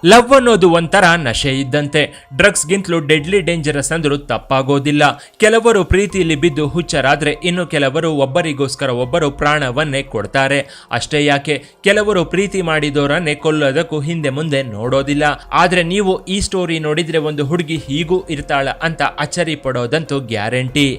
Love ಅನ್ನೋದು ಒಂಥರ ನಶೆ ಇದ್ದಂತೆ. ಡ್ರಗ್ಸ್ಗಿಂತಲೂ ಡೆಡ್ಲಿ ಡೇಂಜರಸ್ ಅಂದ್ರೂ ತಪ್ಪಾಗೋದಿಲ್ಲ. ಕೆಲವರು ಪ್ರೀತಿಯಲ್ಲಿ ಬಿದ್ದು ಹುಚ್ಚರಾದ್ರೆ ಇನ್ನು ಕೆಲವರು ಒಬ್ಬರಿಗೋಸ್ಕರ ಒಬ್ಬರು ಪ್ರಾಣವನ್ನೇ ಕೊಡ್ತಾರೆ. ಅಷ್ಟೇ ಯಾಕೆ, ಕೆಲವರು ಪ್ರೀತಿ ಮಾಡಿದವರನ್ನೇ ಕೊಲ್ಲೋದಕ್ಕೂ ಹಿಂದೆ ಮುಂದೆ ನೋಡೋದಿಲ್ಲ. ಆದ್ರೆ ನೀವು ಈ ಸ್ಟೋರಿ ನೋಡಿದ್ರೆ ಒಂದು ಹುಡುಗಿ ಹೀಗೂ ಇರ್ತಾಳ ಅಂತ ಅಚ್ಚರಿ ಪಡೋದಂತೂ ಗ್ಯಾರಂಟಿ.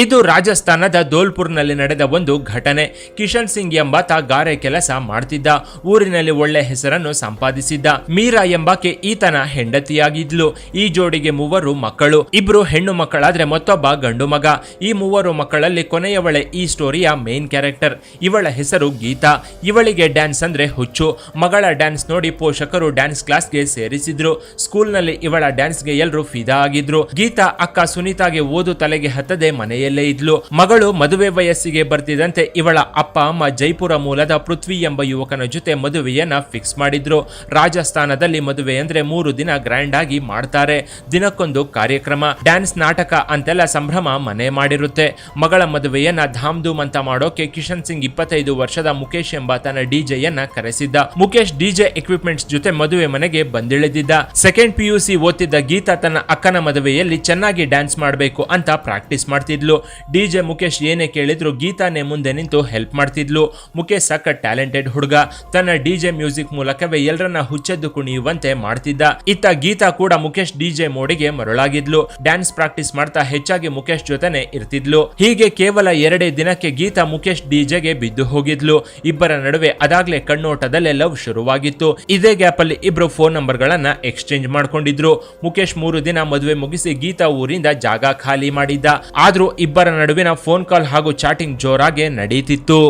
ಇದು ರಾಜಸ್ಥಾನದ ಧೋಲ್ಪುರ್ನಲ್ಲಿ ನಡೆದ ಒಂದು ಘಟನೆ. ಕಿಶನ್ ಸಿಂಗ್ ಎಂಬಾತ ಗಾರೆ ಕೆಲಸ ಮಾಡ್ತಿದ್ದ. ಊರಿನಲ್ಲಿ ಒಳ್ಳೆ ಹೆಸರನ್ನು ಸಂಪಾದಿಸಿದ್ದ. ಮೀರಾ ಎಂಬಾಕೆ ಈತನ ಹೆಂಡತಿಯಾಗಿದ್ಲು. ಈ ಜೋಡಿಗೆ 3 ಮಕ್ಕಳು. 2 ಹೆಣ್ಣು ಮಕ್ಕಳಾದ್ರೆ ಮತ್ತೊಬ್ಬ ಗಂಡು ಮಗ. ಈ 3 ಮಕ್ಕಳಲ್ಲಿ ಕೊನೆಯವಳೆ ಈ ಸ್ಟೋರಿಯ ಮೇನ್ ಕ್ಯಾರೆಕ್ಟರ್. ಇವಳ ಹೆಸರು ಗೀತಾ. ಇವಳಿಗೆ ಡ್ಯಾನ್ಸ್ ಅಂದ್ರೆ ಹುಚ್ಚು. ಮಗಳ ಡ್ಯಾನ್ಸ್ ನೋಡಿ ಪೋಷಕರು ಡ್ಯಾನ್ಸ್ ಕ್ಲಾಸ್ಗೆ ಸೇರಿಸಿದ್ರು. ಸ್ಕೂಲ್ನಲ್ಲಿ ಇವಳ ಡ್ಯಾನ್ಸ್ಗೆ ಎಲ್ಲರೂ ಫಿದಾ ಆಗಿದ್ರು. ಗೀತಾ ಅಕ್ಕ ಸುನೀತಾಗೆ ಓದು ತಲೆಗೆ ಹತ್ತದೆ ಮನೆಯಲ್ಲೇ ಇದ್ಲು. ಮಗಳು ಮದುವೆ ವಯಸ್ಸಿಗೆ ಬರ್ತಿದ್ದಂತೆ ಇವಳ ಅಪ್ಪ ಅಮ್ಮ ಜೈಪುರ ಮೂಲದ ಪೃಥ್ವಿ ಎಂಬ ಯುವಕನ ಜೊತೆ ಮದುವೆಯನ್ನ ಫಿಕ್ಸ್ ಮಾಡಿದ್ರು. ರಾಜಸ್ಥಾನದಲ್ಲಿ ಮದುವೆ ಅಂದ್ರೆ 3 ದಿನ ಗ್ರ್ಯಾಂಡ್ ಆಗಿ ಮಾಡ್ತಾರೆ. ದಿನಕ್ಕೊಂದು ಕಾರ್ಯಕ್ರಮ, ಡ್ಯಾನ್ಸ್, ನಾಟಕ ಅಂತೆಲ್ಲ ಸಂಭ್ರಮ ಮನೆ ಮಾಡಿರುತ್ತೆ. ಮಗಳ ಮದುವೆಯನ್ನ ಧಾಮ್ ಧೂಮ್ ಅಂತ ಮಾಡೋಕೆ ಕಿಶನ್ ಸಿಂಗ್ 25 ವರ್ಷದ ಮುಖೇಶ್ ಎಂಬಾತನ ಡಿಜೆಯನ್ನ ಕರೆಸಿದ್ದ. ಮುಖೇಶ್ ಡಿಜೆ ಎಕ್ವಿಪ್ಮೆಂಟ್ಸ್ ಜೊತೆ ಮದುವೆ ಮನೆಗೆ ಬಂದಿಳಿದಿದ್ದ. ಸೆಕೆಂಡ್ PUC ಓದ್ತಿದ್ದ ಗೀತಾ ತನ್ನ ಅಕ್ಕನ ಮದುವೆಯಲ್ಲಿ ಚೆನ್ನಾಗಿ ಡ್ಯಾನ್ಸ್ ಮಾಡಬೇಕು ಅಂತ ಪ್ರಾಕ್ಟೀಸ್ ಮಾಡ್ತಿದ್ಲು. ಡಿಜೆ ಮುಖೇಶ್ ಏನೇ ಕೇಳಿದ್ರು ಗೀತಾನೇ ಮುಂದೆ ನಿಂತು ಹೆಲ್ಪ್ ಮಾಡ್ತಿದ್ಲು. ಮುಖೇಶ್ ಸಖತ್ ಟ್ಯಾಲೆಂಟೆಡ್ ಹುಡುಗ. ತನ್ನ ಡಿಜೆ ಮ್ಯೂಸಿಕ್ ಮೂಲಕವೇ ಎಲ್ಲರನ್ನ ಹುಚ್ಚೆದ್ದು ಕುಣಿಯುವಂತೆ ಮಾಡ್ತಿದ್ದ. ಇತ್ತ ಗೀತಾ ಕೂಡ ಮುಖೇಶ್ ಡಿಜೆ ಮೋಡಿಗೆ ಮರಳಾಗಿದ್ಲು. ಡ್ಯಾನ್ಸ್ ಪ್ರಾಕ್ಟೀಸ್ ಮಾಡ್ತಾ ಹೆಚ್ಚಾಗಿ ಮುಖೇಶ್ ಜೊತೆನೆ ಇರ್ತಿದ್ಲು. ಹೀಗೆ ಕೇವಲ 2 ದಿನಕ್ಕೆ ಗೀತಾ ಮುಖೇಶ್ ಡಿಜೆಗೆ ಬಿದ್ದು ಹೋಗಿದ್ಲು. ಇಬ್ಬರ ನಡುವೆ ಅದಾಗ್ಲೇ ಕಣ್ಣೋಟದಲ್ಲೇ ಲವ್ ಶುರುವಾಗಿತ್ತು. ಇದೇ ಗ್ಯಾಪ್ ಅಲ್ಲಿ ಇಬ್ರು ಫೋನ್ ನಂಬರ್ ಗಳನ್ನ ಎಕ್ಸ್ಚೇಂಜ್ ಮಾಡ್ಕೊಂಡಿದ್ರು. ಮುಖೇಶ್ 3 ದಿನ ಮದುವೆ ಮುಗಿಸಿ ಗೀತಾ ಊರಿಂದ ಜಾಗ ಖಾಲಿ ಮಾಡಿದ್ದ. ಆದ್ರೂ ಇಬ್ಬರ ನಡುವಿನ ಫೋನ್ ಕಾಲ್ ಹಾಗೂ ಚಾಟಿಂಗ್ ಜೋರಾಗಿ ನಡೀತಿತ್ತು.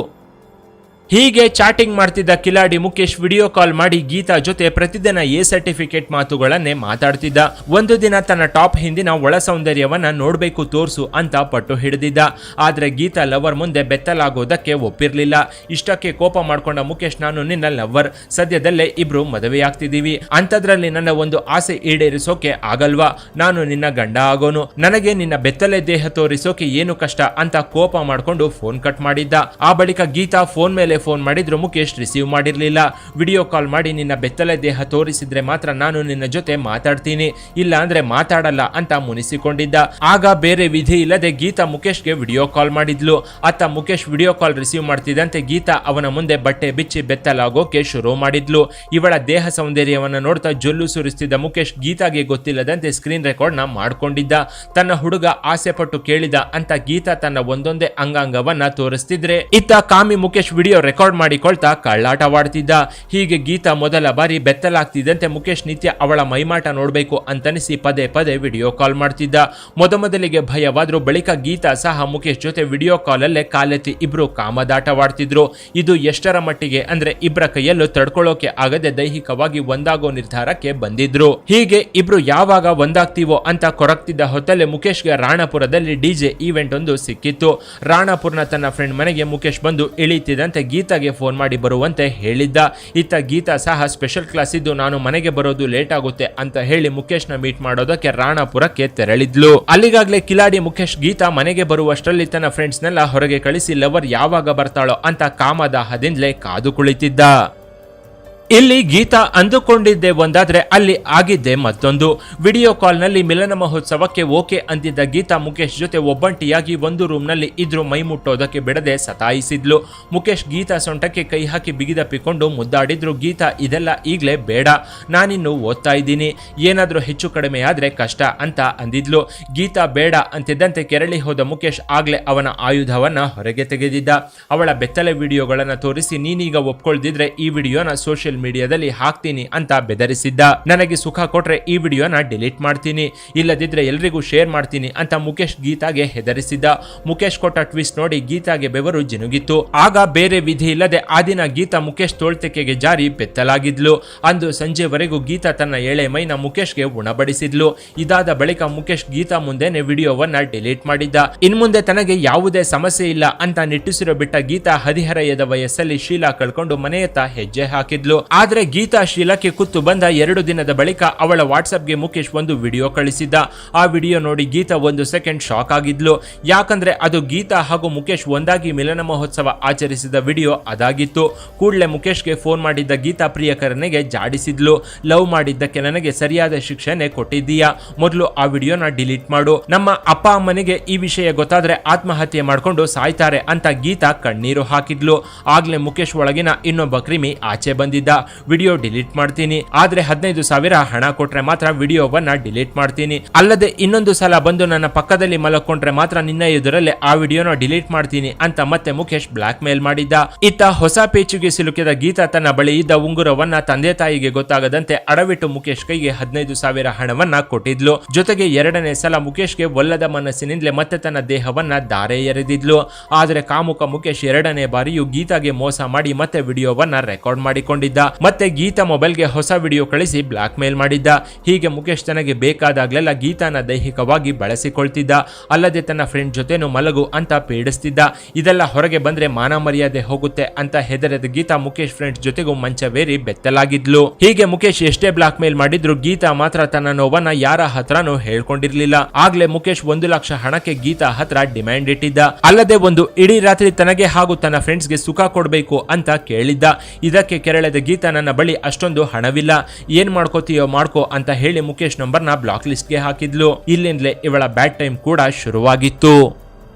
ಹೀಗೆ ಚಾಟಿಂಗ್ ಮಾಡ್ತಿದ್ದ ಕಿಲಾಡಿ ಮುಖೇಶ್ ವಿಡಿಯೋ ಕಾಲ್ ಮಾಡಿ ಗೀತಾ ಜೊತೆ ಪ್ರತಿದಿನ ಎ ಸರ್ಟಿಫಿಕೇಟ್ ಮಾತುಗಳನ್ನೇ ಮಾತಾಡ್ತಿದ್ದ. ಒಂದು ದಿನ ತನ್ನ ಟಾಪ್ ಹಿಂದಿನ ಒಳ ಸೌಂದರ್ಯವನ್ನ ನೋಡ್ಬೇಕು ತೋರ್ಸು ಅಂತ ಪಟ್ಟು ಹಿಡಿದಿದ್ದ. ಆದ್ರೆ ಗೀತಾ ಲವರ್ ಮುಂದೆ ಬೆತ್ತಲಾಗೋದಕ್ಕೆ ಒಪ್ಪಿರ್ಲಿಲ್ಲ. ಇಷ್ಟಕ್ಕೆ ಕೋಪ ಮಾಡ್ಕೊಂಡ ಮುಖೇಶ್, ನಾನು ನಿನ್ನ ಲವರ್, ಸದ್ಯದಲ್ಲೇ ಇಬ್ರು ಮದುವೆಯಾಗ್ತಿದೀವಿ, ಅಂತದ್ರಲ್ಲಿ ನನ್ನ ಒಂದು ಆಸೆ ಈಡೇರಿಸೋಕೆ ಆಗಲ್ವಾ? ನಾನು ನಿನ್ನ ಗಂಡ ಆಗೋನು, ನನಗೆ ನಿನ್ನ ಬೆತ್ತಲೆ ದೇಹ ತೋರಿಸೋಕೆ ಏನು ಕಷ್ಟ ಅಂತ ಕೋಪ ಮಾಡ್ಕೊಂಡು ಫೋನ್ ಕಟ್ ಮಾಡಿದ್ದ. ಆ ಬಳಿಕ ಗೀತಾ ಫೋನ್ ಮೇಲೆ ಫೋನ್ ಮಾಡಿದ್ರು ಮುಖೇಶ್ ರಿಸೀವ್ ಮಾಡಿರ್ಲಿಲ್ಲ. ವಿಡಿಯೋ ಕಾಲ್ ಮಾಡಿ ನಿನ್ನ ಬೆತ್ತಲೆ ದೇಹ ತೋರಿಸಿದ್ರೆ ಮಾತ್ರ ನಾನು ನಿನ್ನ ಜೊತೆ ಮಾತಾಡ್ತೀನಿ, ಇಲ್ಲ ಅಂದ್ರೆ ಮಾತಾಡಲ್ಲ ಅಂತ ಮುನಿಸಿಕೊಂಡಿದ್ದ. ಆಗ ಬೇರೆ ವಿಧಿ ಇಲ್ಲದೆ ಗೀತಾ ಮುಖೇಶ್ಗೆ ವಿಡಿಯೋ ಕಾಲ್ ಮಾಡಿದ್ಲು. ಅತ್ತ ಮುಖೇಶ್ ವಿಡಿಯೋ ಕಾಲ್ ರಿಸೀವ್ ಮಾಡ್ತಿದ್ದಂತೆ ಗೀತಾ ಅವನ ಮುಂದೆ ಬಟ್ಟೆ ಬಿಚ್ಚಿ ಬೆತ್ತಲಾಗೋಕೆ ಶುರು ಮಾಡಿದ್ಲು. ಇವಳ ದೇಹ ಸೌಂದರ್ಯವನ್ನ ನೋಡ್ತಾ ಜೊಲ್ಲು ಸುರಿಸ್ತಿದ್ದ ಮುಖೇಶ್ ಗೀತಾಗೆ ಗೊತ್ತಿಲ್ಲದಂತೆ ಸ್ಕ್ರೀನ್ ರೆಕಾರ್ಡ್ ನ ಮಾಡ್ಕೊಂಡಿದ್ದ. ತನ್ನ ಹುಡುಗ ಆಸೆ ಪಟ್ಟು ಕೇಳಿದ ಅಂತ ಗೀತಾ ತನ್ನ ಒಂದೊಂದೇ ಅಂಗಾಂಗವನ್ನ ತೋರಿಸ್ತಿದ್ರೆ ಇತ್ತ ಕಾಮಿ ಮುಖೇಶ್ ವಿಡಿಯೋ ರೆಕಾರ್ಡ್ ಮಾಡಿಕೊಳ್ತಾ ಕಳ್ಳಾಟವಾಡ್ತಿದ್ದ. ಹೀಗೆ ಗೀತಾ ಮೊದಲ ಬಾರಿ ಬೆತ್ತಲಾಗ್ತಿದ್ದಂತೆ ಮುಖೇಶ್ ನಿತ್ಯ ಅವಳ ಮೈಮಾಟ ನೋಡ್ಬೇಕು ಅಂತನಿಸಿ ಪದೇ ಪದೇ ವಿಡಿಯೋ ಕಾಲ್ ಮಾಡ್ತಿದ್ದ. ಮೊದಲಿಗೆ ಭಯವಾದ್ರೂ ಬಳಿಕ ಗೀತಾ ಸಹ ಮುಖೇಶ್ ಜೊತೆ ವಿಡಿಯೋ ಕಾಲ್ ಅಲ್ಲೇ ಕಾಲೆತ್ತಿ ಇಬ್ರು ಕಾಮದಾಟವಾಡ್ತಿದ್ರು. ಇದು ಎಷ್ಟರ ಮಟ್ಟಿಗೆ ಅಂದ್ರೆ ಇಬ್ರ ಕೈಯಲ್ಲೂ ತಡ್ಕೊಳ್ಳೋಕೆ ಆಗದೆ ದೈಹಿಕವಾಗಿ ಒಂದಾಗೋ ನಿರ್ಧಾರಕ್ಕೆ ಬಂದಿದ್ರು. ಹೀಗೆ ಇಬ್ರು ಯಾವಾಗ ಒಂದಾಗ್ತೀವೋ ಅಂತ ಕೊರಗ್ತಿದ್ದ ಹೊತ್ತಲ್ಲೇ ಮುಖೇಶ್ಗೆ ರಾಣಾಪುರದಲ್ಲಿ ಡಿಜೆ ಈವೆಂಟ್ ಒಂದು ಸಿಕ್ಕಿತ್ತು. ರಾಣಾಪುರ್ನ ತನ್ನ ಫ್ರೆಂಡ್ ಮನೆಗೆ ಮುಖೇಶ್ ಬಂದು ಇಳಿತಿದ್ದಂತೆ ಗೀತಾಗೆ ಫೋನ್ ಮಾಡಿ ಬರುವಂತೆ ಹೇಳಿದ್ದ. ಇತ್ತ ಗೀತಾ ಸಹ ಸ್ಪೆಷಲ್ ಕ್ಲಾಸ್ ಇದ್ದು ನಾನು ಮನೆಗೆ ಬರೋದು ಲೇಟ್ ಆಗುತ್ತೆ ಅಂತ ಹೇಳಿ ಮುಖೇಶ್ ನ ಮೀಟ್ ಮಾಡೋದಕ್ಕೆ ರಾಣಾಪುರಕ್ಕೆ ತೆರಳಿದ್ಲು. ಅಲ್ಲಿಗಾಗ್ಲೇ ಕಿಲಾಡಿ ಮುಖೇಶ್ ಗೀತಾ ಮನೆಗೆ ಬರುವಷ್ಟರಲ್ಲಿ ತನ್ನ ಫ್ರೆಂಡ್ಸ್ ನೆಲ್ಲ ಹೊರಗೆ ಕಳಿಸಿ ಲವರ್ ಯಾವಾಗ ಬರ್ತಾಳೋ ಅಂತ ಕಾಮದಾಹದಿಂದಲೇ ಕಾದು ಕುಳಿತಿದ್ದ. ಇಲ್ಲಿ ಗೀತಾ ಅಂದುಕೊಂಡಿದ್ದೆ ಒಂದಾದ್ರೆ ಅಲ್ಲಿ ಆಗಿದ್ದೆ ಮತ್ತೊಂದು. ವಿಡಿಯೋ ಕಾಲ್ ನಲ್ಲಿ ಮಿಲನ ಮಹೋತ್ಸವಕ್ಕೆ ಓಕೆ ಅಂತಿದ್ದ ಗೀತಾ ಮುಖೇಶ್ ಜೊತೆ ಒಬ್ಬಂಟಿಯಾಗಿ ಒಂದು ರೂಮ್ ನಲ್ಲಿ ಇದ್ರು ಮೈ ಮುಟ್ಟೋದಕ್ಕೆ ಬಿಡದೆ ಸತಾಯಿಸಿದ್ಲು. ಮುಖೇಶ್ ಗೀತಾ ಸೊಂಟಕ್ಕೆ ಕೈ ಹಾಕಿ ಬಿಗಿದಪ್ಪಿಕೊಂಡು ಮುದ್ದಾಡಿದ್ರು. ಗೀತಾ ಇದೆಲ್ಲ ಈಗ್ಲೇ ಬೇಡ, ನಾನಿನ್ನು ಓದ್ತಾ ಇದ್ದೀನಿ, ಏನಾದ್ರೂ ಹೆಚ್ಚು ಕಡಿಮೆ ಆದ್ರೆ ಕಷ್ಟ ಅಂತ ಅಂದಿದ್ಲು. ಗೀತಾ ಬೇಡ ಅಂತಿದ್ದಂತೆ ಕೆರಳಿ ಹೋದ ಮುಖೇಶ್ ಆಗ್ಲೇ ಅವನ ಆಯುಧವನ್ನ ಹೊರಗೆ ತೆಗೆದಿದ್ದ. ಅವಳ ಬೆತ್ತಲೆ ವಿಡಿಯೋಗಳನ್ನ ತೋರಿಸಿ ನೀನೀಗ ಒಪ್ಕೊಳ್ದಿದ್ರೆ ಈ ವಿಡಿಯೋನ ಸೋಷಿಯಲ್ ಮೀಡಿಯಾದಲ್ಲಿ ಹಾಕ್ತೀನಿ ಅಂತ ಬೆದರಿಸಿದ್ದ. ನನಗೆ ಸುಖ ಕೊಟ್ರೆ ಈ ವಿಡಿಯೋನ ಡಿಲೀಟ್ ಮಾಡ್ತೀನಿ, ಇಲ್ಲದಿದ್ರೆ ಎಲ್ರಿಗೂ ಶೇರ್ ಮಾಡ್ತೀನಿ ಅಂತ ಮುಖೇಶ್ ಗೀತಾಗೆ ಹೆದರಿಸಿದ್ದ. ಮುಖೇಶ್ ಕೊಟ್ಟ ಟ್ವಿಸ್ಟ್ ನೋಡಿ ಗೀತಾಗೆ ಬೆವರು ಜಿನುಗಿತ್ತು. ಆಗ ಬೇರೆ ವಿಧಿ ಇಲ್ಲದೆ ಆ ದಿನ ಗೀತಾ ಮುಖೇಶ್ ತೋಳ್ತೆಕೆಗೆ ಜಾರಿ ಬೆತ್ತಲಾಗಿದ್ಲು. ಅಂದು ಸಂಜೆವರೆಗೂ ಗೀತಾ ತನ್ನ ಎಳೆ ಮೈನ ಮುಖೇಶ್ಗೆ ಉಣಬಡಿಸಿದ್ಲು. ಇದಾದ ಬಳಿಕ ಮುಖೇಶ್ ಗೀತಾ ಮುಂದೆನೆ ವಿಡಿಯೋವನ್ನ ಡಿಲೀಟ್ ಮಾಡಿದ್ದ. ಇನ್ಮುಂದೆ ತನಗೆ ಯಾವುದೇ ಸಮಸ್ಯೆ ಇಲ್ಲ ಅಂತ ನಿಟ್ಟುಸಿರು ಬಿಟ್ಟ ಗೀತಾ ಹದಿಹರೆಯದ ವಯಸ್ಸಲ್ಲಿ ಶೀಲ ಕಳ್ಕೊಂಡು ಮನೆಯತ್ತ ಹೆಜ್ಜೆ ಹಾಕಿದ್ಲು. ಆದ್ರೆ ಗೀತಾ ಶೀಲಕ್ಕೆ ಕುತ್ತು ಬಂದ 2 ದಿನದ ಬಳಿಕ ಅವಳ ವಾಟ್ಸ್ಆಪ್ಗೆ ಮುಖೇಶ್ ಒಂದು ವಿಡಿಯೋ ಕಳಿಸಿದ್ದ. ಆ ವಿಡಿಯೋ ನೋಡಿ ಗೀತಾ 1 ಸೆಕೆಂಡ್ ಶಾಕ್ ಆಗಿದ್ಲು. ಯಾಕಂದ್ರೆ ಅದು ಗೀತಾ ಹಾಗೂ ಮುಖೇಶ್ ಒಂದಾಗಿ ಮಿಲನ ಮಹೋತ್ಸವ ಆಚರಿಸಿದ ವಿಡಿಯೋ ಅದಾಗಿತ್ತು. ಕೂಡಲೇ ಮುಖೇಶ್ಗೆ ಫೋನ್ ಮಾಡಿದ್ದ ಗೀತಾ ಪ್ರಿಯಕರನಿಗೆ ಜಾಡಿಸಿದ್ಲು. ಲವ್ ಮಾಡಿದ್ದಕ್ಕೆ ನನಗೆ ಸರಿಯಾದ ಶಿಕ್ಷೆನೆ ಕೊಟ್ಟಿದ್ದೀಯಾ, ಮೊದಲು ಆ ವಿಡಿಯೋನ ಡಿಲೀಟ್ ಮಾಡು. ನಮ್ಮ ಅಪ್ಪ ಅಮ್ಮನಿಗೆ ಈ ವಿಷಯ ಗೊತ್ತಾದ್ರೆ ಆತ್ಮಹತ್ಯೆ ಮಾಡ್ಕೊಂಡು ಸಾಯ್ತಾರೆ ಅಂತ ಗೀತಾ ಕಣ್ಣೀರು ಹಾಕಿದ್ಲು. ಆಗ್ಲೇ ಮುಖೇಶ್ ಒಳಗಿನ ಇನ್ನೊಬ್ಬ ಕ್ರಿಮಿ ಆಚೆ ಬಂದಿದ್ದ. ವಿಡಿಯೋ ಡಿಲೀಟ್ ಮಾಡ್ತೀನಿ, ಆದ್ರೆ 15,000 ಹಣ ಕೊಟ್ರೆ ಮಾತ್ರ ವಿಡಿಯೋವನ್ನ ಡಿಲೀಟ್ ಮಾಡ್ತೀನಿ, ಅಲ್ಲದೆ ಇನ್ನೊಂದು ಸಲ ಬಂದು ನನ್ನ ಪಕ್ಕದಲ್ಲಿ ಮಲಕೊಂಡ್ರೆ ಮಾತ್ರ ನಿನ್ನ ಎದುರಲ್ಲೇ ಆ ವಿಡಿಯೋನ ಡಿಲೀಟ್ ಮಾಡ್ತೀನಿ ಅಂತ ಮತ್ತೆ ಮುಖೇಶ್ ಬ್ಲಾಕ್ ಮೇಲ್ ಮಾಡಿದ್ದ. ಇತ್ತ ಹೊಸ ಪೇಚಿಗೆ ಸಿಲುಕಿದ ಗೀತಾ ತನ್ನ ಬಳಿ ಇದ್ದ ಉಂಗುರವನ್ನ ತಂದೆ ತಾಯಿಗೆ ಗೊತ್ತಾಗದಂತೆ ಅಡವಿಟ್ಟು ಮುಖೇಶ್ ಕೈಗೆ 15,000 ಹಣವನ್ನ ಕೊಟ್ಟಿದ್ಲು. ಜೊತೆಗೆ 2ನೇ ಸಲ ಮುಖೇಶ್ಗೆ ಒಲ್ಲದ ಮನಸ್ಸಿನಿಂದಲೇ ಮತ್ತೆ ತನ್ನ ದೇಹವನ್ನ ದಾರೆ ಎರೆದಿದ್ಲು. ಆದ್ರೆ ಕಾಮುಕ ಮುಖೇಶ್ 2ನೇ ಬಾರಿಯೂ ಗೀತಾಗೆ ಮೋಸ ಮಾಡಿ ಮತ್ತೆ ವಿಡಿಯೋವನ್ನ ರೆಕಾರ್ಡ್ ಮಾಡಿಕೊಂಡಿದ್ದ. ಮತ್ತೆ ಗೀತಾ ಮೊಬೈಲ್ಗೆ ಹೊಸ ವಿಡಿಯೋ ಕಳಿಸಿ ಬ್ಲಾಕ್ ಮೇಲ್ ಮಾಡಿದ್ದ. ಹೀಗೆ ಮುಖೇಶ್ ತನಗೆ ಬೇಕಾದಾಗ್ಲೆಲ್ಲ ಗೀತಾನ ದೈಹಿಕವಾಗಿ ಬಳಸಿಕೊಳ್ತಿದ್ದ. ಅಲ್ಲದೆ ತನ್ನ ಫ್ರೆಂಡ್ ಜೊತೆನೂ ಮಲಗು ಅಂತ ಪೀಡಿಸ್ತಿದ್ದ. ಇದೆಲ್ಲ ಹೊರಗೆ ಬಂದ್ರೆ ಮಾನ ಮರ್ಯಾದೆ ಹೋಗುತ್ತೆ ಅಂತ ಹೆದರಿದ ಗೀತಾ ಮುಖೇಶ್ ಫ್ರೆಂಡ್ಸ್ ಜೊತೆಗೂ ಮಂಚವೇರಿ ಬೆತ್ತಲಾಗಿದ್ಲು. ಹೀಗೆ ಮುಖೇಶ್ ಎಷ್ಟೇ ಬ್ಲಾಕ್ ಮೇಲ್ ಮಾಡಿದ್ರು ಗೀತಾ ಮಾತ್ರ ತನ್ನ ನೋವನ್ನ ಯಾರ ಹತ್ರನೂ ಹೇಳ್ಕೊಂಡಿರ್ಲಿಲ್ಲ. ಆಗ್ಲೇ ಮುಖೇಶ್ 1 ಲಕ್ಷ ಹಣಕ್ಕೆ ಗೀತಾ ಹತ್ರ ಡಿಮ್ಯಾಂಡ್ ಇಟ್ಟಿದ್ದ. ಅಲ್ಲದೆ ಒಂದು ಇಡೀ ರಾತ್ರಿ ತನಗೆ ಹಾಗೂ ತನ್ನ ಫ್ರೆಂಡ್ಸ್ಗೆ ಸುಖ ಕೊಡಬೇಕು ಅಂತ ಕೇಳಿದ್ದ. ಇದಕ್ಕೆ ಕೆರಳಿದ ಗೀತಾ ನನ್ನ ಬಳಿ ಅಷ್ಟೊಂದು ಹಣವಿಲ್ಲ, ಏನ್ ಮಾಡ್ಕೋತೀಯೋ ಮಾಡ್ಕೋ ಅಂತ ಹೇಳಿ ಮುಖೇಶ್ ನಂಬರ್ನ ಬ್ಲಾಕ್ ಲಿಸ್ಟ್ಗೆ ಹಾಕಿದ್ಲು. ಇಲ್ಲಿಂದಲೇ ಇವಳ ಬ್ಯಾಡ್ ಟೈಮ್ ಕೂಡ ಶುರುವಾಗಿತ್ತು.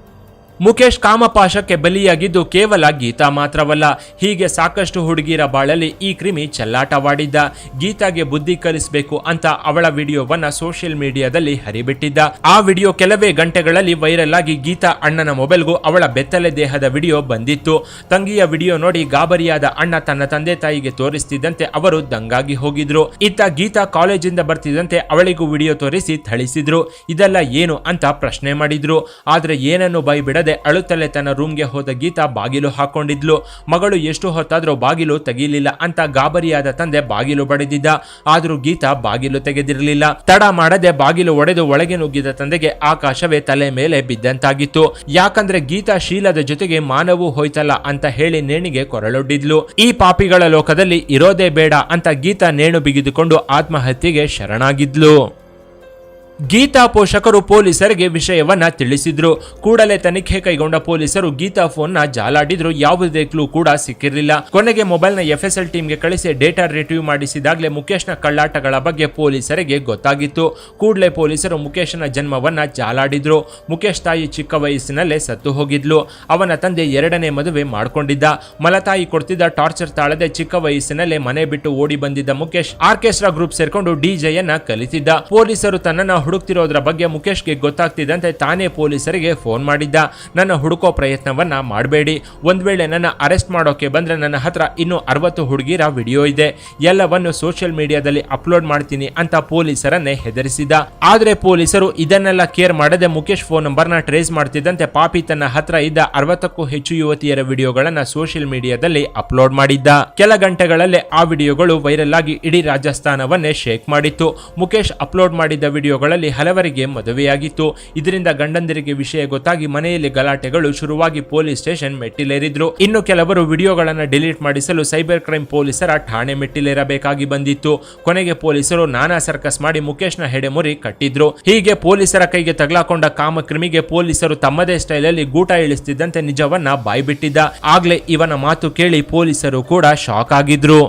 ಮುಖೇಶ್ ಕಾಮಪಾಶಕ್ಕೆ ಬಲಿಯಾಗಿದ್ದು ಕೇವಲ ಗೀತಾ ಮಾತ್ರವಲ್ಲ, ಹೀಗೆ ಸಾಕಷ್ಟು ಹುಡುಗಿರ ಬಾಳಲ್ಲಿ ಈ ಕ್ರಿಮಿ ಚೆಲ್ಲಾಟವಾಡಿದ್ದ. ಗೀತಾಗೆ ಬುದ್ಧಿ ಕಲಿಸಬೇಕು ಅಂತ ಅವಳ ವಿಡಿಯೋವನ್ನ ಸೋಷಿಯಲ್ ಮೀಡಿಯಾದಲ್ಲಿ ಹರಿಬಿಟ್ಟಿದ್ದ. ಆ ವಿಡಿಯೋ ಕೆಲವೇ ಗಂಟೆಗಳಲ್ಲಿ ವೈರಲ್ ಆಗಿ ಗೀತಾ ಅಣ್ಣನ ಮೊಬೈಲ್ಗೂ ಅವಳ ಬೆತ್ತಲೆ ದೇಹದ ವಿಡಿಯೋ ಬಂದಿತ್ತು. ತಂಗಿಯ ವಿಡಿಯೋ ನೋಡಿ ಗಾಬರಿಯಾದ ಅಣ್ಣ ತನ್ನ ತಂದೆ ತಾಯಿಗೆ ತೋರಿಸ್ತಿದ್ದಂತೆ ಅವರು ದಂಗಾಗಿ ಹೋಗಿದ್ರು. ಇತ್ತ ಗೀತಾ ಕಾಲೇಜಿಂದ ಬರ್ತಿದ್ದಂತೆ ಅವಳಿಗೂ ವಿಡಿಯೋ ತೋರಿಸಿ ಥಳಿಸಿದ್ರು. ಇದೆಲ್ಲ ಏನು ಅಂತ ಪ್ರಶ್ನೆ ಮಾಡಿದ್ರು. ಆದ್ರೆ ಏನನ್ನು ಬೈಬಿಡದೆ ಅಳುತ್ತಲೇ ತನ್ನ ರೂಮ್ಗೆ ಹೋದ ಗೀತಾ ಬಾಗಿಲು ಹಾಕೊಂಡಿದ್ಲು. ಮಗಳು ಎಷ್ಟು ಹೊತ್ತಾದ್ರೂ ಬಾಗಿಲು ತೆಗೀಲಿಲ್ಲ ಅಂತ ಗಾಬರಿಯಾದ ತಂದೆ ಬಾಗಿಲು ಬಡಿದಿದ್ದ. ಆದ್ರೂ ಗೀತಾ ಬಾಗಿಲು ತೆಗೆದಿರಲಿಲ್ಲ. ತಡ ಮಾಡದೆ ಬಾಗಿಲು ಒಡೆದು ಒಳಗೆ ನುಗ್ಗಿದ ತಂದೆಗೆ ಆಕಾಶವೇ ತಲೆ ಮೇಲೆ ಬಿದ್ದಂತಾಗಿತ್ತು. ಯಾಕಂದ್ರೆ ಗೀತಾ ಶೀಲದ ಜೊತೆಗೆ ಮಾನವೂ ಹೋಯ್ತಲ್ಲ ಅಂತ ಹೇಳಿ ನೇಣಿಗೆ ಕೊರಳೊಡ್ಡಿದ್ಲು. ಈ ಪಾಪಿಗಳ ಲೋಕದಲ್ಲಿ ಇರೋದೇ ಬೇಡ ಅಂತ ಗೀತಾ ನೇಣು ಬಿಗಿದುಕೊಂಡು ಆತ್ಮಹತ್ಯೆಗೆ ಶರಣಾಗಿದ್ಲು. ಗೀತಾ ಪೋಷಕರು ಪೊಲೀಸರಿಗೆ ವಿಷಯವನ್ನ ತಿಳಿಸಿದ್ರು. ಕೂಡಲೇ ತನಿಖೆ ಕೈಗೊಂಡ ಪೊಲೀಸರು ಗೀತಾ ಫೋನ್ನ ಜಾಲಾಡಿದ್ರು. ಯಾವುದೇ ಕ್ಲೂ ಕೂಡ ಸಿಕ್ಕಿರಲಿಲ್ಲ. ಕೊನೆಗೆ ಮೊಬೈಲ್ನ FSL ಟೀಮ್ಗೆ ಕಳಿಸಿ ಡೇಟಾ ರಿಟ್ರೀವ್ ಮಾಡಿಸಿದಾಗಲೇ ಮುಖೇಶ್ನ ಕಳ್ಳಾಟಗಳ ಬಗ್ಗೆ ಪೊಲೀಸರಿಗೆ ಗೊತ್ತಾಗಿತ್ತು. ಕೂಡಲೇ ಪೊಲೀಸರು ಮುಖೇಶನ ಜನ್ಮವನ್ನ ಜಾಲಾಡಿದ್ರು. ಮುಖೇಶ್ ತಾಯಿ ಚಿಕ್ಕ ವಯಸ್ಸಿನಲ್ಲೇ ಸತ್ತು ಹೋಗಿದ್ಲು. ಅವನ ತಂದೆ 2ನೇ ಮದುವೆ ಮಾಡ್ಕೊಂಡಿದ್ದ. ಮಲತಾಯಿ ಕೊಡ್ತಿದ್ದ ಟಾರ್ಚರ್ ತಾಳದೆ ಚಿಕ್ಕ ವಯಸ್ಸಿನಲ್ಲೇ ಮನೆ ಬಿಟ್ಟು ಓಡಿ ಬಂದಿದ್ದ ಮುಖೇಶ್ ಆರ್ಕೆಸ್ಟ್ರಾ ಗ್ರೂಪ್ ಸೇರ್ಕೊಂಡು DJ ಯನ್ನ ಕಲಿತಿದ್ದ. ಪೊಲೀಸರು ತನ್ನನ್ನ ಹುಡುಕ್ತಿರೋದ್ರ ಬಗ್ಗೆ ಮುಖೇಶ್ಗೆ ಗೊತ್ತಾಗ್ತಿದ್ದಂತೆ ತಾನೇ ಪೊಲೀಸರಿಗೆ ಫೋನ್ ಮಾಡಿದ್ದ. ನನ್ನ ಹುಡುಕೋ ಪ್ರಯತ್ನವನ್ನ ಮಾಡಬೇಡಿ, ಒಂದ್ ವೇಳೆ ನನ್ನ ಅರೆಸ್ಟ್ ಮಾಡೋಕೆ ಬಂದ್ರೆ ನನ್ನ ಹತ್ರ ಇನ್ನೂ 60 ಹುಡುಗಿರ ವಿಡಿಯೋ ಇದೆ, ಎಲ್ಲವನ್ನು ಸೋಷಿಯಲ್ ಮೀಡಿಯಾದಲ್ಲಿ ಅಪ್ಲೋಡ್ ಮಾಡ್ತೀನಿ ಅಂತ ಪೊಲೀಸರನ್ನೇ ಹೆದರಿಸಿದ. ಆದ್ರೆ ಪೊಲೀಸರು ಇದನ್ನೆಲ್ಲ ಕೇರ್ ಮಾಡದೆ ಮುಖೇಶ್ ಫೋನ್ ನಂಬರ್ನ ಟ್ರೇಸ್ ಮಾಡ್ತಿದ್ದಂತೆ ಪಾಪಿ ತನ್ನ ಹತ್ರ ಇದ್ದ 60ಕ್ಕೂ ಹೆಚ್ಚು ಯುವತಿಯರ ವಿಡಿಯೋಗಳನ್ನ ಸೋಷಿಯಲ್ ಮೀಡಿಯಾದಲ್ಲಿ ಅಪ್ಲೋಡ್ ಮಾಡಿದ್ದ. ಕೆಲ ಗಂಟೆಗಳಲ್ಲೇ ಆ ವಿಡಿಯೋಗಳು ವೈರಲ್ ಆಗಿ ಇಡೀ ರಾಜಸ್ಥಾನವನ್ನೇ ಶೇಕ್ ಮಾಡಿತ್ತು. ಮುಖೇಶ್ ಅಪ್ಲೋಡ್ ಮಾಡಿದ್ದ ವಿಡಿಯೋಗಳಲ್ಲಿ ಹಲವರಿಗೆ ಮದುವೆಯಾಗಿತ್ತು. ಇದರಿಂದ ಗಂಡಂದಿರಿಗೆ ವಿಷಯ ಗೊತ್ತಾಗಿ ಮನೆಯಲ್ಲಿ ಗಲಾಟೆಗಳು ಶುರುವಾಗಿ ಪೊಲೀಸ್ ಸ್ಟೇಷನ್ ಮೆಟ್ಟಿಲೇರಿದ್ರು. ಇನ್ನು ಕೆಲವರು ವಿಡಿಯೋಗಳನ್ನು ಡಿಲೀಟ್ ಮಾಡಿಸಲು ಸೈಬರ್ ಕ್ರೈಮ್ ಪೊಲೀಸರ ಠಾಣೆ ಮೆಟ್ಟಿಲೇರಬೇಕಾಗಿ ಬಂದಿತ್ತು. ಕೊನೆಗೆ ಪೊಲೀಸರು ನಾನಾ ಸರ್ಕಸ್ ಮಾಡಿ ಮುಖೇಶ್ನ ಹೆಡೆಮುರಿ ಕಟ್ಟಿದ್ರು. ಹೀಗೆ ಪೊಲೀಸರ ಕೈಗೆ ತಗಲಾಕೊಂಡ ಕಾಮಕ್ರಿಮಿಗೆ ಪೊಲೀಸರು ತಮ್ಮದೇ ಸ್ಟೈಲಲ್ಲಿ ಗೂಟ ಇಳಿಸ್ತಿದ್ದಂತೆ ನಿಜವನ್ನ ಬಾಯ್ಬಿಟ್ಟಿದ್ದ. ಆಗ್ಲೇ ಇವನ ಮಾತು ಕೇಳಿ ಪೊಲೀಸರು ಕೂಡ ಶಾಕ್ ಆಗಿದ್ರು.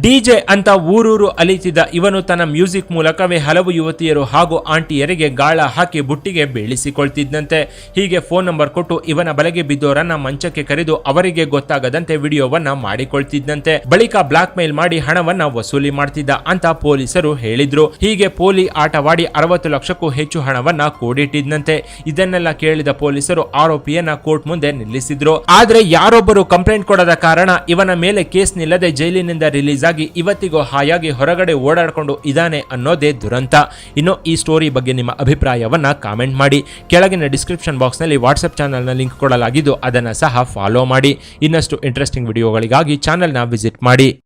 DJ ಅಂತ ಊರೂರು ಅಲಿತಿದ್ದ ಇವನು ತನ್ನ ಮ್ಯೂಸಿಕ್ ಮೂಲಕವೇ ಹಲವು ಯುವತಿಯರು ಹಾಗೂ ಆಂಟಿಯರಿಗೆ ಗಾಳ ಹಾಕಿ ಬುಟ್ಟಿಗೆ ಬೀಳಿಸಿಕೊಳ್ತಿದ್ದಂತೆ. ಹೀಗೆ ಫೋನ್ ನಂಬರ್ ಕೊಟ್ಟು ಇವನ ಬಲೆಗೆ ಬಿದ್ದೋರನ್ನ ಮಂಚಕ್ಕೆ ಕರೆದು ಅವರಿಗೆ ಗೊತ್ತಾಗದಂತೆ ವಿಡಿಯೋವನ್ನ ಮಾಡಿಕೊಳ್ತಿದ್ದಂತೆ. ಬಳಿಕ ಬ್ಲಾಕ್ ಮೇಲ್ ಮಾಡಿ ಹಣವನ್ನ ವಸೂಲಿ ಮಾಡ್ತಿದ್ದ ಅಂತ ಪೊಲೀಸರು ಹೇಳಿದ್ರು. ಹೀಗೆ ಪೋಲಿ ಆಟವಾಡಿ 60 ಲಕ್ಷಕ್ಕೂ ಹೆಚ್ಚು ಹಣವನ್ನ ಕೂಡಿಟ್ಟಿದ್ದಂತೆ. ಇದನ್ನೆಲ್ಲ ಕೇಳಿದ ಪೊಲೀಸರು ಆರೋಪಿಯನ್ನ ಕೋರ್ಟ್ ಮುಂದೆ ನಿಲ್ಲಿಸಿದ್ರು. ಆದ್ರೆ ಯಾರೊಬ್ಬರು ಕಂಪ್ಲೇಂಟ್ ಕೊಡದ ಕಾರಣ ಇವನ ಮೇಲೆ ಕೇಸ್ ನಿಲ್ಲದೆ ಜೈಲಿನಿಂದ ರಿಲೀಸ್ ಆಗಿ ಇವತ್ತಿಗೂ ಹಾಯಾಗಿ ಹೊರಗಡೆ ಓಡಾಡ್ಕೊಂಡು ಇದ್ದಾನೆ ಅನ್ನೋದೇ ದುರಂತ. ಇನ್ನು ಈ ಸ್ಟೋರಿ ಬಗ್ಗೆ ನಿಮ್ಮ ಅಭಿಪ್ರಾಯವನ್ನ ಕಾಮೆಂಟ್ ಮಾಡಿ. ಕೆಳಗಿನ ಡಿಸ್ಕ್ರಿಪ್ಷನ್ ಬಾಕ್ಸ್ ನಲ್ಲಿ ವಾಟ್ಸ್ಆಪ್ ಚಾನೆಲ್ನ ಲಿಂಕ್ ಕೊಡಲಾಗಿದ್ದು ಅದನ್ನ ಸಹ ಫಾಲೋ ಮಾಡಿ. ಇನ್ನಷ್ಟು ಇಂಟ್ರೆಸ್ಟಿಂಗ್ ವಿಡಿಯೋಗಳಿಗಾಗಿ ಚಾನೆಲ್ನ ವಿಸಿಟ್ ಮಾಡಿ.